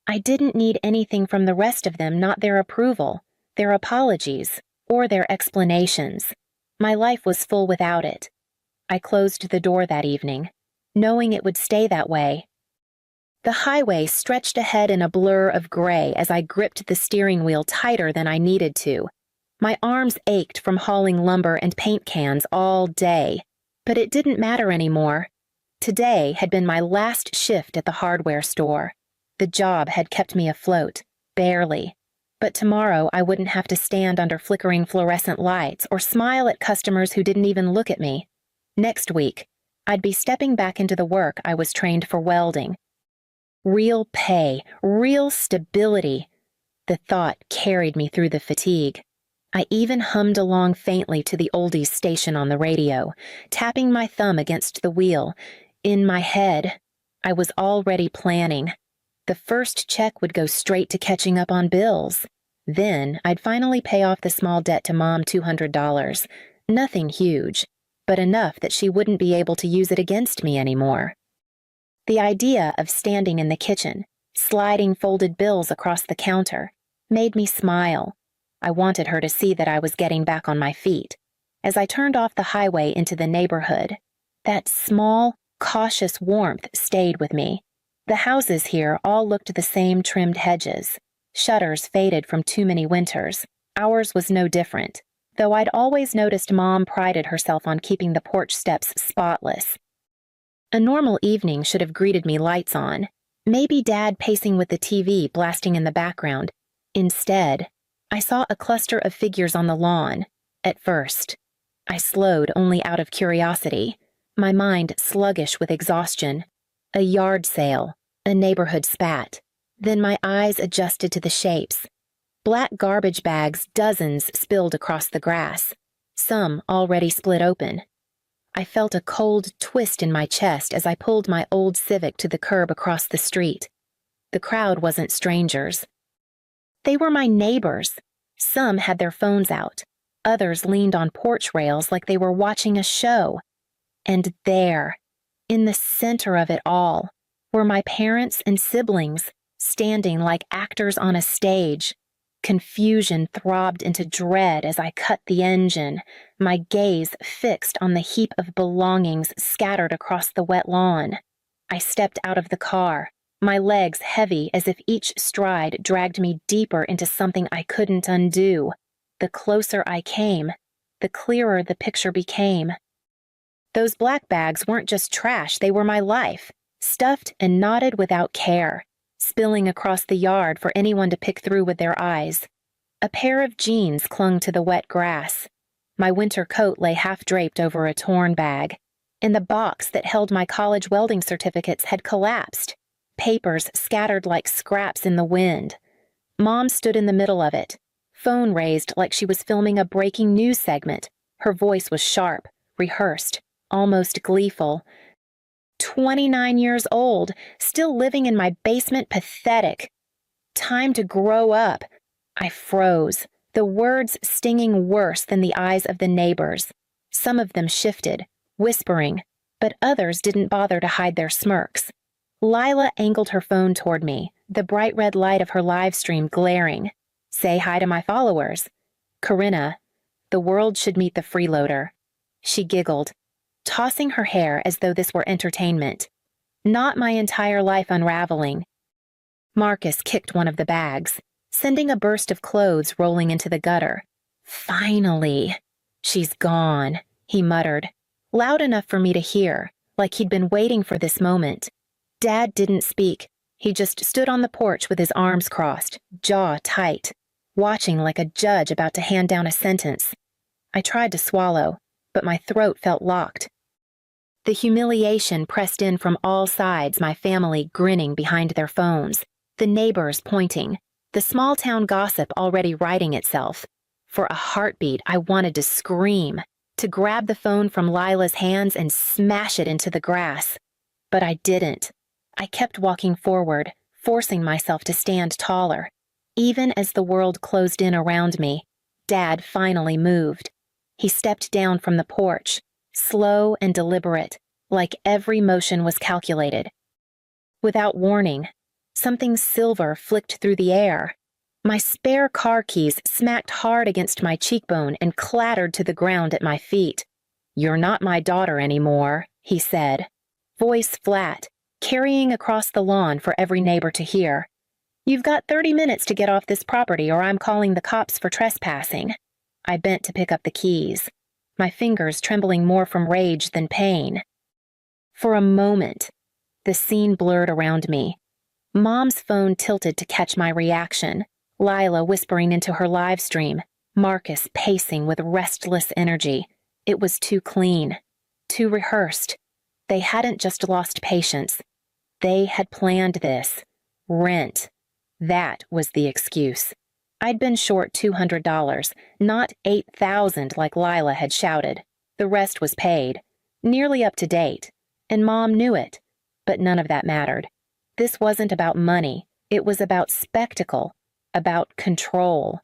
I didn't need anything from the rest of them, not their approval, their apologies, or their explanations. My life was full without it. I closed the door that evening, knowing it would stay that way. The highway stretched ahead in a blur of gray as I gripped the steering wheel tighter than I needed to. My arms ached from hauling lumber and paint cans all day, but it didn't matter anymore. Today had been my last shift at the hardware store. The job had kept me afloat, barely. But tomorrow I wouldn't have to stand under flickering fluorescent lights or smile at customers who didn't even look at me. Next week, I'd be stepping back into the work I was trained for welding. Real pay, real stability. The thought carried me through the fatigue. I even hummed along faintly to the oldies station on the radio, tapping my thumb against the wheel. In my head, I was already planning. The first check would go straight to catching up on bills. Then I'd finally pay off the small debt to Mom, $200. Nothing huge, but enough that she wouldn't be able to use it against me anymore. The idea of standing in the kitchen, sliding folded bills across the counter, made me smile. I wanted her to see that I was getting back on my feet. As I turned off the highway into the neighborhood, that small, cautious warmth stayed with me. The houses here all looked the same trimmed hedges. Shutters faded from too many winters. Ours was no different, though I'd always noticed Mom prided herself on keeping the porch steps spotless. A normal evening should have greeted me lights on, maybe Dad pacing with the TV blasting in the background. Instead, I saw a cluster of figures on the lawn. At first, I slowed only out of curiosity, my mind sluggish with exhaustion. A yard sale, a neighborhood spat. Then my eyes adjusted to the shapes. Black garbage bags, dozens spilled across the grass, some already split open. I felt a cold twist in my chest as I pulled my old Civic to the curb across the street. The crowd wasn't strangers. They were my neighbors. Some had their phones out. Others leaned on porch rails like they were watching a show. And there, in the center of it all, were my parents and siblings, standing like actors on a stage. Confusion throbbed into dread as I cut the engine, my gaze fixed on the heap of belongings scattered across the wet lawn. I stepped out of the car, my legs heavy as if each stride dragged me deeper into something I couldn't undo. The closer I came, the clearer the picture became. Those black bags weren't just trash, they were my life, stuffed and knotted without care, spilling across the yard for anyone to pick through with their eyes. A pair of jeans clung to the wet grass. My winter coat lay half-draped over a torn bag, and the box that held my college welding certificates had collapsed, papers scattered like scraps in the wind. Mom stood in the middle of it, phone raised like she was filming a breaking news segment. Her voice was sharp, rehearsed, almost gleeful. 29 years old, still living in my basement, pathetic. Time to grow up. I froze, the words stinging worse than the eyes of the neighbors. Some of them shifted, whispering, but others didn't bother to hide their smirks. Lila angled her phone toward me, the bright red light of her live stream glaring. Say hi to my followers. Corinna, the world should meet the freeloader. She giggled, tossing her hair as though this were entertainment. Not my entire life unraveling. Marcus kicked one of the bags, sending a burst of clothes rolling into the gutter. Finally. She's gone, he muttered, loud enough for me to hear, like he'd been waiting for this moment. Dad didn't speak. He just stood on the porch with his arms crossed, jaw tight, watching like a judge about to hand down a sentence. I tried to swallow, but my throat felt locked. The humiliation pressed in from all sides, my family grinning behind their phones, the neighbors pointing, the small-town gossip already writing itself. For a heartbeat, I wanted to scream, to grab the phone from Lila's hands and smash it into the grass. But I didn't. I kept walking forward, forcing myself to stand taller. Even as the world closed in around me, Dad finally moved. He stepped down from the porch, slow and deliberate, like every motion was calculated. Without warning, something silver flicked through the air. My spare car keys smacked hard against my cheekbone and clattered to the ground at my feet. "You're not my daughter anymore," he said, voice flat, carrying across the lawn for every neighbor to hear. "You've got 30 minutes to get off this property or I'm calling the cops for trespassing." I bent to pick up the keys, my fingers trembling more from rage than pain. For a moment, the scene blurred around me. Mom's phone tilted to catch my reaction, Lila whispering into her live stream, Marcus pacing with restless energy. It was too clean, too rehearsed. They hadn't just lost patience. They had planned this. Rent. That was the excuse. I'd been short $200, not $8,000 like Lila had shouted. The rest was paid, nearly up to date, and Mom knew it. But none of that mattered. This wasn't about money. It was about spectacle, about control,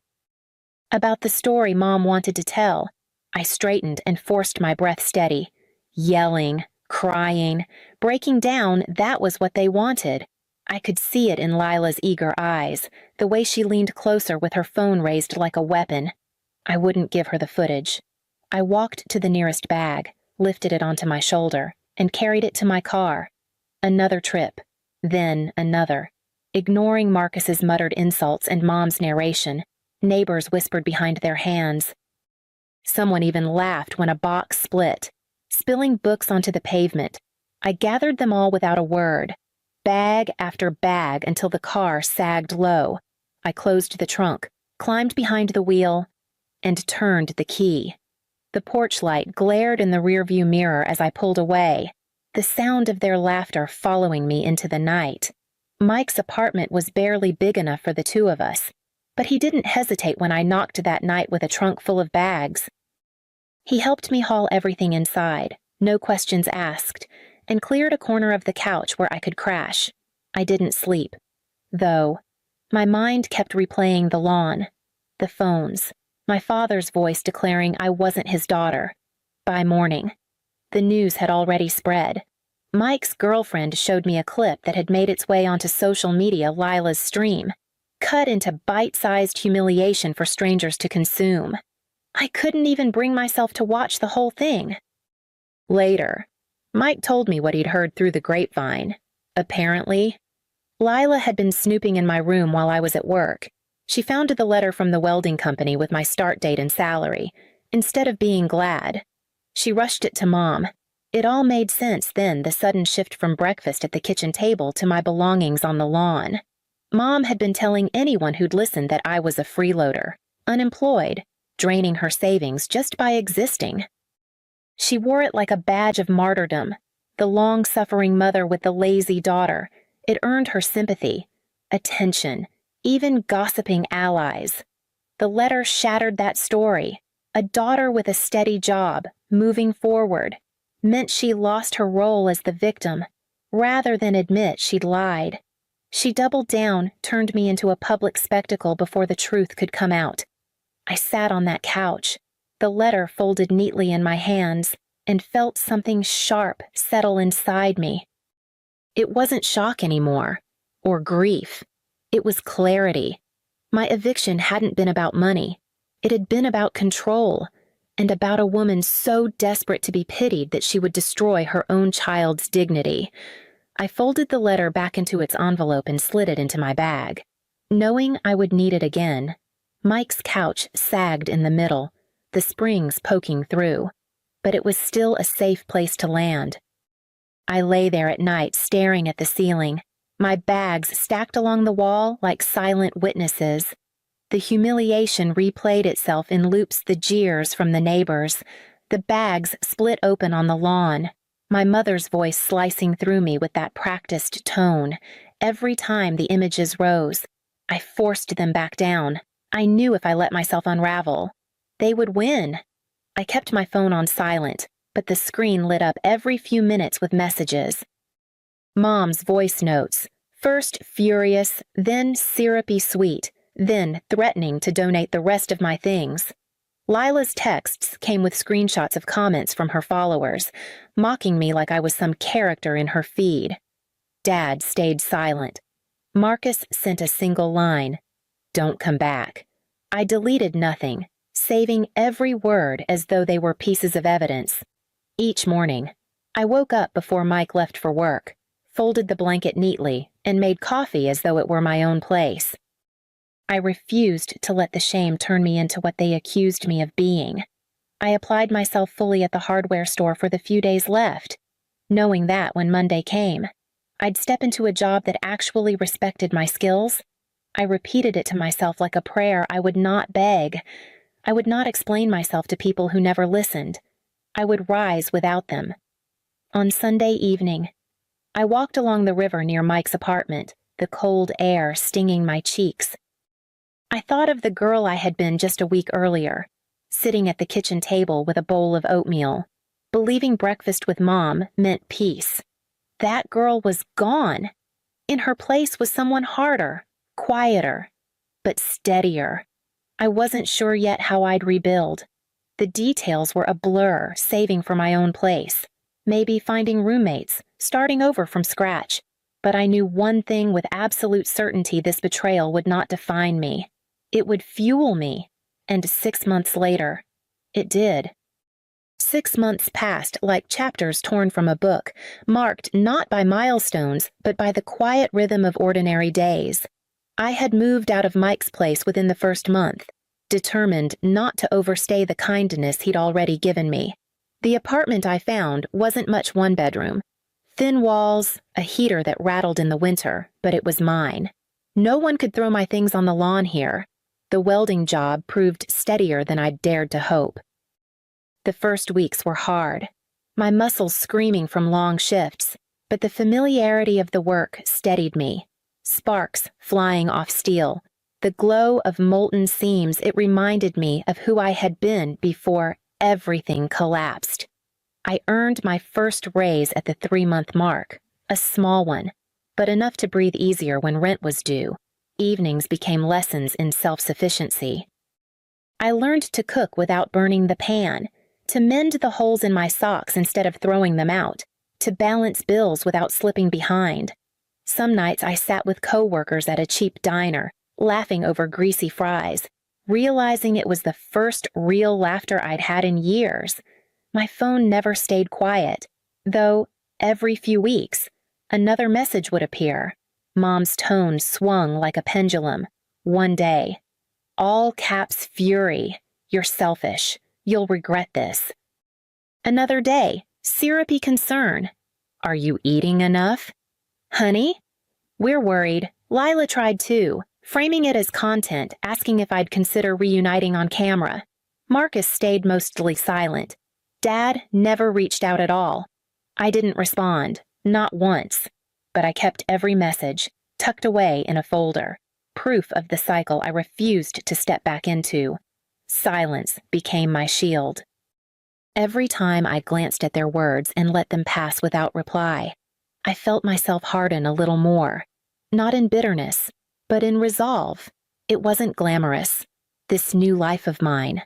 about the story Mom wanted to tell. I straightened and forced my breath steady. Yelling, crying, breaking down, that was what they wanted. I could see it in Lila's eager eyes, the way she leaned closer with her phone raised like a weapon. I wouldn't give her the footage. I walked to the nearest bag, lifted it onto my shoulder, and carried it to my car. Another trip, then another. Ignoring Marcus's muttered insults and Mom's narration, neighbors whispered behind their hands. Someone even laughed when a box split, spilling books onto the pavement. I gathered them all without a word, bag after bag until the car sagged low. I closed the trunk, climbed behind the wheel, and turned the key. The porch light glared in the rearview mirror as I pulled away, the sound of their laughter following me into the night. Mike's apartment was barely big enough for the two of us, but he didn't hesitate when I knocked that night with a trunk full of bags. He helped me haul everything inside, no questions asked, and cleared a corner of the couch where I could crash. I didn't sleep, though. My mind kept replaying the lawn, the phones, my father's voice declaring I wasn't his daughter. By morning, the news had already spread. Mike's girlfriend showed me a clip that had made its way onto social media, Lila's stream, cut into bite-sized humiliation for strangers to consume. I couldn't even bring myself to watch the whole thing. Later, Mike told me what he'd heard through the grapevine. Apparently, Lila had been snooping in my room while I was at work. She found the letter from the welding company with my start date and salary. Instead of being glad, she rushed it to Mom. It all made sense then, the sudden shift from breakfast at the kitchen table to my belongings on the lawn. Mom had been telling anyone who'd listened that I was a freeloader, unemployed, draining her savings just by existing. She wore it like a badge of martyrdom, the long-suffering mother with the lazy daughter. It earned her sympathy, attention, even gossiping allies. The letter shattered that story. A daughter with a steady job, moving forward, meant she lost her role as the victim, rather than admit she'd lied. She doubled down, turned me into a public spectacle before the truth could come out. I sat on that couch, the letter folded neatly in my hands, and felt something sharp settle inside me. It wasn't shock anymore, or grief. It was clarity. My eviction hadn't been about money. It had been about control, and about a woman so desperate to be pitied that she would destroy her own child's dignity. I folded the letter back into its envelope and slid it into my bag. Knowing I would need it again, Mike's couch sagged in the middle, the springs poking through, but it was still a safe place to land. I lay there at night staring at the ceiling, my bags stacked along the wall like silent witnesses. The humiliation replayed itself in loops, the jeers from the neighbors, the bags split open on the lawn, my mother's voice slicing through me with that practiced tone. Every time the images rose, I forced them back down. I knew if I let myself unravel, they would win. I kept my phone on silent, but the screen lit up every few minutes with messages. Mom's voice notes, first furious, then syrupy sweet, then threatening to donate the rest of my things. Lila's texts came with screenshots of comments from her followers, mocking me like I was some character in her feed. Dad stayed silent. Marcus sent a single line, "Don't come back." I deleted nothing, saving every word as though they were pieces of evidence. Each morning, I woke up before Mike left for work, folded the blanket neatly, and made coffee as though it were my own place. I refused to let the shame turn me into what they accused me of being. I applied myself fully at the hardware store for the few days left, knowing that when Monday came, I'd step into a job that actually respected my skills. I repeated it to myself like a prayer. I would not beg. I would not explain myself to people who never listened. I would rise without them. On Sunday evening, I walked along the river near Mike's apartment, the cold air stinging my cheeks. I thought of the girl I had been just a week earlier, sitting at the kitchen table with a bowl of oatmeal, believing breakfast with Mom meant peace. That girl was gone. In her place was someone harder, quieter, but steadier. I wasn't sure yet how I'd rebuild. The details were a blur, saving for my own place. Maybe finding roommates, starting over from scratch. But I knew one thing with absolute certainty: this betrayal would not define me. It would fuel me. And 6 months later, it did. 6 months passed like chapters torn from a book, marked not by milestones, but by the quiet rhythm of ordinary days. I had moved out of Mike's place within the first month, determined not to overstay the kindness he'd already given me. The apartment I found wasn't much one bedroom. Thin walls, a heater that rattled in the winter, but it was mine. No one could throw my things on the lawn here. The welding job proved steadier than I'd dared to hope. The first weeks were hard, my muscles screaming from long shifts, but the familiarity of the work steadied me. Sparks flying off steel, the glow of molten seams, it reminded me of who I had been before everything collapsed. I earned my first raise at the 3-month mark, a small one, but enough to breathe easier when rent was due. Evenings became lessons in self-sufficiency. I learned to cook without burning the pan, to mend the holes in my socks instead of throwing them out, to balance bills without slipping behind. Some nights I sat with coworkers at a cheap diner, laughing over greasy fries, realizing it was the first real laughter I'd had in years. My phone never stayed quiet, though every few weeks, another message would appear. Mom's tone swung like a pendulum. One day, all caps fury, "You're selfish. You'll regret this." Another day, syrupy concern, "Are you eating enough?" "Honey?" "We're worried." Lila tried too, framing it as content, asking if I'd consider reuniting on camera. Marcus stayed mostly silent. Dad never reached out at all. I didn't respond, not once, but I kept every message, tucked away in a folder, proof of the cycle I refused to step back into. Silence became my shield. Every time I glanced at their words and let them pass without reply, I felt myself harden a little more, not in bitterness, but in resolve. It wasn't glamorous, this new life of mine.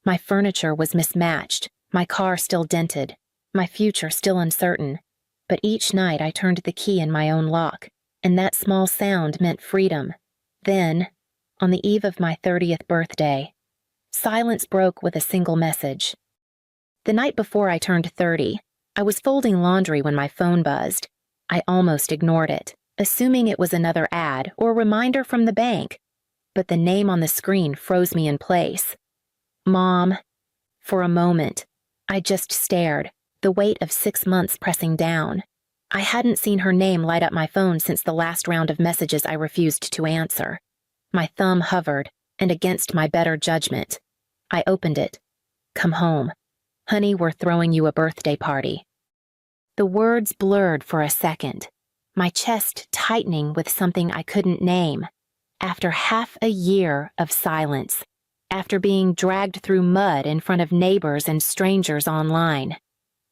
My furniture was mismatched, my car still dented, my future still uncertain. But each night I turned the key in my own lock, and that small sound meant freedom. Then, on the eve of my 30th birthday, silence broke with a single message. The night before I turned 30, I was folding laundry when my phone buzzed. I almost ignored it, assuming it was another ad or reminder from the bank. But the name on the screen froze me in place. Mom. For a moment, I just stared, the weight of 6 months pressing down. I hadn't seen her name light up my phone since the last round of messages I refused to answer. My thumb hovered, and against my better judgment, I opened it. "Come home. Honey, we're throwing you a birthday party." The words blurred for a second, my chest tightening with something I couldn't name. After half a year of silence, after being dragged through mud in front of neighbors and strangers online,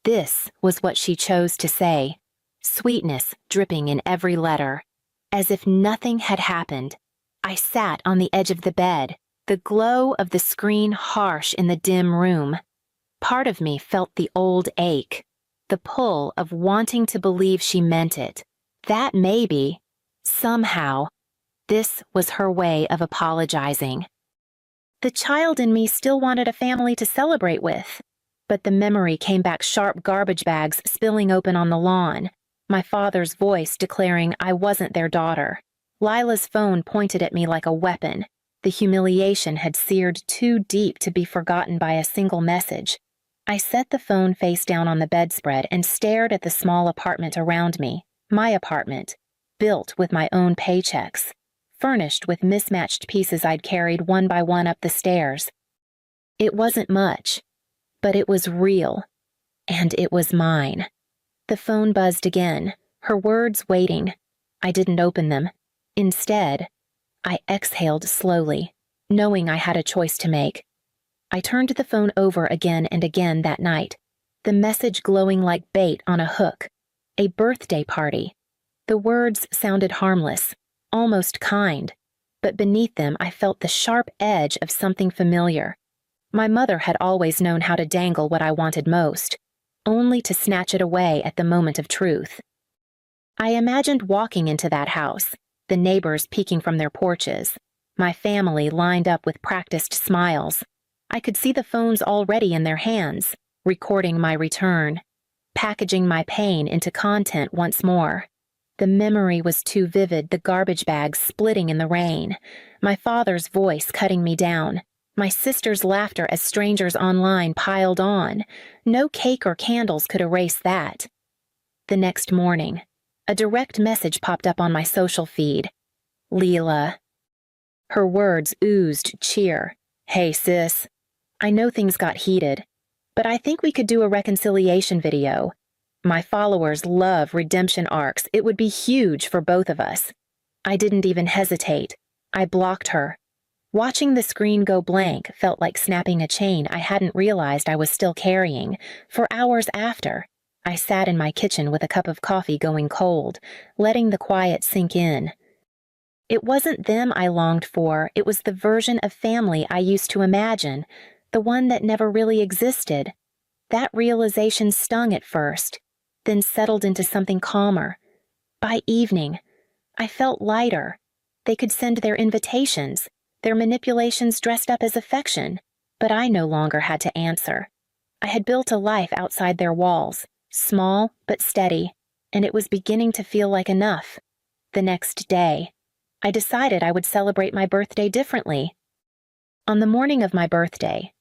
this was what she chose to say, sweetness dripping in every letter. As if nothing had happened, I sat on the edge of the bed, the glow of the screen harsh in the dim room. Part of me felt the old ache, the pull of wanting to believe she meant it, that maybe, somehow, this was her way of apologizing. The child in me still wanted a family to celebrate with, but the memory came back, sharp garbage bags spilling open on the lawn, my father's voice declaring I wasn't their daughter. Lila's phone pointed at me like a weapon. The humiliation had seared too deep to be forgotten by a single message. I set the phone face down on the bedspread and stared at the small apartment around me, my apartment, built with my own paychecks, furnished with mismatched pieces I'd carried one by one up the stairs. It wasn't much, but it was real, and it was mine. The phone buzzed again, her words waiting. I didn't open them. Instead, I exhaled slowly, knowing I had a choice to make. I turned the phone over again and again that night, the message glowing like bait on a hook. A birthday party. The words sounded harmless, almost kind, but beneath them I felt the sharp edge of something familiar. My mother had always known how to dangle what I wanted most, only to snatch it away at the moment of truth. I imagined walking into that house, the neighbors peeking from their porches, my family lined up with practiced smiles. I could see the phones already in their hands, recording my return, packaging my pain into content once more. The memory was too vivid, the garbage bags splitting in the rain, my father's voice cutting me down, my sister's laughter as strangers online piled on. No cake or candles could erase that. The next morning, a direct message popped up on my social feed. Leela. Her words oozed cheer. Hey, sis. I know things got heated, but I think we could do a reconciliation video. My followers love redemption arcs. It would be huge for both of us. I didn't even hesitate. I blocked her. Watching the screen go blank felt like snapping a chain I hadn't realized I was still carrying. For hours after, I sat in my kitchen with a cup of coffee going cold, letting the quiet sink in. It wasn't them I longed for, it was the version of family I used to imagine, the one that never really existed. That realization stung at first, then settled into something calmer. By evening, I felt lighter. They could send their invitations, their manipulations dressed up as affection, but I no longer had to answer. I had built a life outside their walls, small but steady, and it was beginning to feel like enough. The next day, I decided I would celebrate my birthday differently. On the morning of my birthday,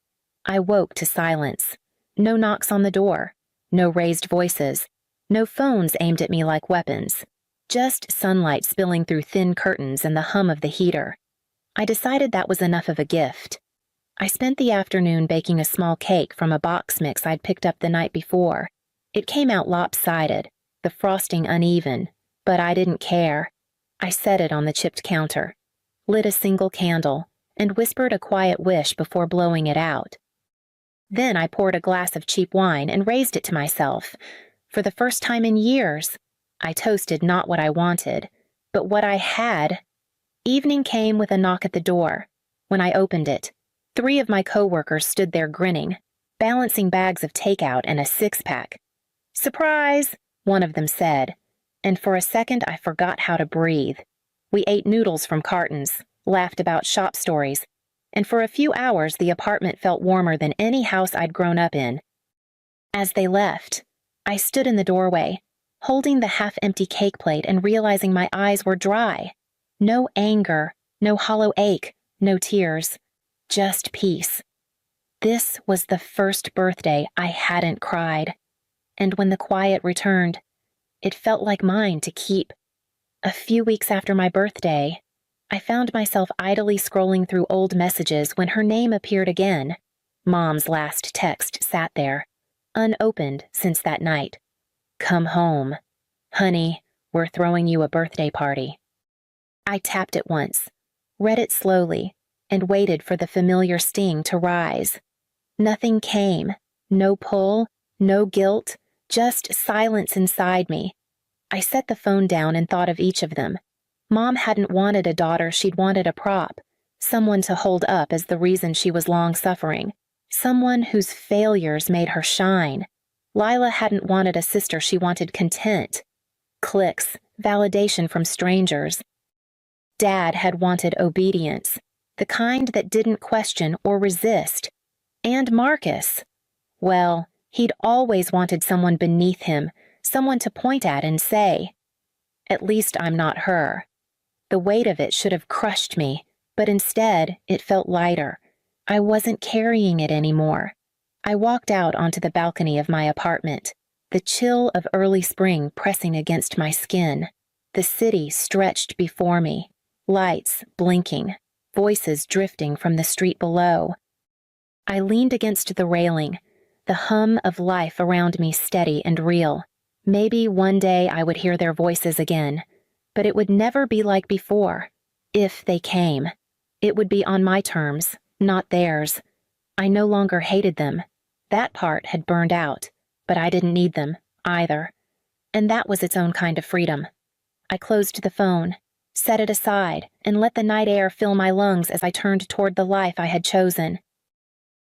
I woke to silence. No knocks on the door, no raised voices, no phones aimed at me like weapons, just sunlight spilling through thin curtains and the hum of the heater. I decided that was enough of a gift. I spent the afternoon baking a small cake from a box mix I'd picked up the night before. It came out lopsided, the frosting uneven, but I didn't care. I set it on the chipped counter, lit a single candle, and whispered a quiet wish before blowing it out. Then I poured a glass of cheap wine and raised it to myself. For the first time in years, I toasted not what I wanted, but what I had. Evening came with a knock at the door. When I opened it, 3 of my coworkers stood there grinning, balancing bags of takeout and a six-pack. "Surprise!" one of them said, and for a second I forgot how to breathe. We ate noodles from cartons, laughed about shop stories, and for a few hours the apartment felt warmer than any house I'd grown up in. As they left, I stood in the doorway, holding the half-empty cake plate and realizing my eyes were dry. No anger, no hollow ache, no tears, just peace. This was the first birthday I hadn't cried, and when the quiet returned, it felt like mine to keep. A few weeks after my birthday, I found myself idly scrolling through old messages when her name appeared again. Mom's last text sat there, unopened since that night. "Come home. Honey, we're throwing you a birthday party." I tapped it once, read it slowly, and waited for the familiar sting to rise. Nothing came. No pull, no guilt, just silence inside me. I set the phone down and thought of each of them. Mom hadn't wanted a daughter, she'd wanted a prop, someone to hold up as the reason she was long-suffering, someone whose failures made her shine. Lila hadn't wanted a sister, she wanted content. Clicks, validation from strangers. Dad had wanted obedience, the kind that didn't question or resist. And Marcus. Well, he'd always wanted someone beneath him, someone to point at and say, "At least I'm not her." The weight of it should have crushed me, but instead it felt lighter. I wasn't carrying it anymore. I walked out onto the balcony of my apartment, the chill of early spring pressing against my skin. The city stretched before me, lights blinking, voices drifting from the street below. I leaned against the railing, the hum of life around me steady and real. Maybe one day I would hear their voices again, but it would never be like before. If they came, it would be on my terms, not theirs. I no longer hated them. That part had burned out, but I didn't need them, either. And that was its own kind of freedom. I closed the phone, set it aside, and let the night air fill my lungs as I turned toward the life I had chosen.